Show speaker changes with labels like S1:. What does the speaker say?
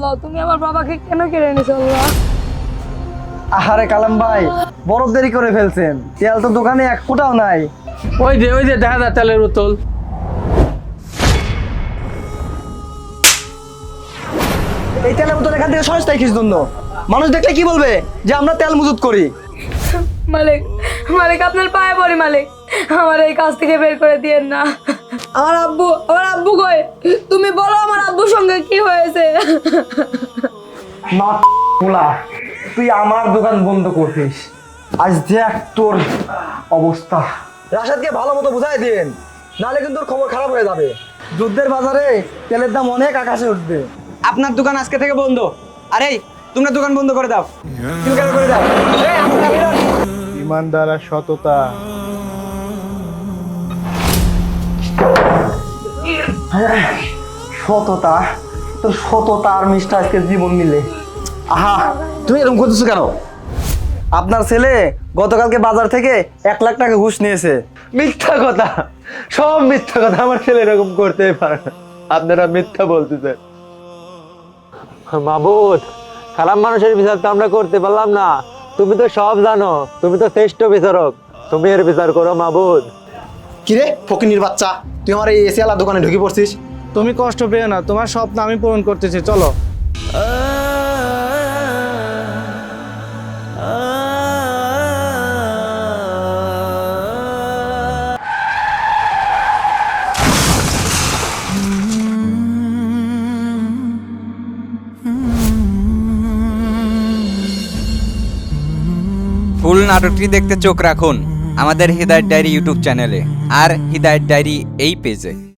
S1: আল্লাহ তুমি আমার বাবাকে কেন কেড়ে নিছো আল্লাহ?
S2: আহারে কালাম ভাই, বড় দেরি করে ফেলছেন। তেল তো দোকানে এক ফোঁটাও নাই।
S3: ওই যে দেখা যায় তেলের বোতল।
S2: এই তেলের বোতল এখান থেকে সহজটাই কিস জন্য মানুষ দেখলে কি বলবে যে আমরা তেল মজুত করি।
S1: মালিক মালিক আপনার পায়ে পড়ি মালিক, আমার এই কাজ থেকে বের করে দিয়েন না। আমার আব্বু কই? তুমি বলো আমার আব্বুর সঙ্গে কি হয়েছে?
S2: না বলা, তুই আমার দোকান বন্ধ করছিস। আজ দেখ তোর অবস্থা। রাশাদকে ভালো মতো বুঝাই দিন, নাহলে কিন্তু তোর খবর খারাপ হয়ে যাবে। যুদ্ধের বাজারে তেলের দাম অনেক আকাশে উঠবে।
S4: আপনার দোকান আজকে থেকে বন্ধ। আরে তোমরা দোকান বন্ধ করে দাও।
S2: করে দাও।
S5: ইমানদার আর সততা।
S2: সততা, তোর সততা আর মিষ্টা আজকে জীবন মিলে। আহা, তুমি এরকম করতেছো কেন? আপনার ছেলে গতকালকে বাজার থেকে 1 লাখ টাকা ঘুষ নিয়েছে।
S5: মিথ্যা কথা, সব মিথ্যা কথা। আমার ছেলে এরকম করতেই পারে না, আপনারা মিথ্যা বলতেছেন। মাবুদ, খারাপ মানুষের বিচার তো আমরা করতে পারলাম না। তুমি তো সব জানো, তুমি তো শ্রেষ্ঠ বিচারক, তুমি এর বিচার করো মাবুদ।
S2: কিরে ফকিনির বাচ্চা, তুই আমার এই এসিয়ালা দোকানে ঢুকে পড়ছিস।
S5: তুমি কষ্ট পেও না, তোমার স্বপ্ন আমি পূরণ করতেছি, চলো।
S6: ফুল নাটকটি দেখতে চোখ রাখুন আমাদের হৃদায়ত ডায়েরি ইউটিউব চ্যানেলে আর হৃদায়ত ডায়েরি এই পেজে।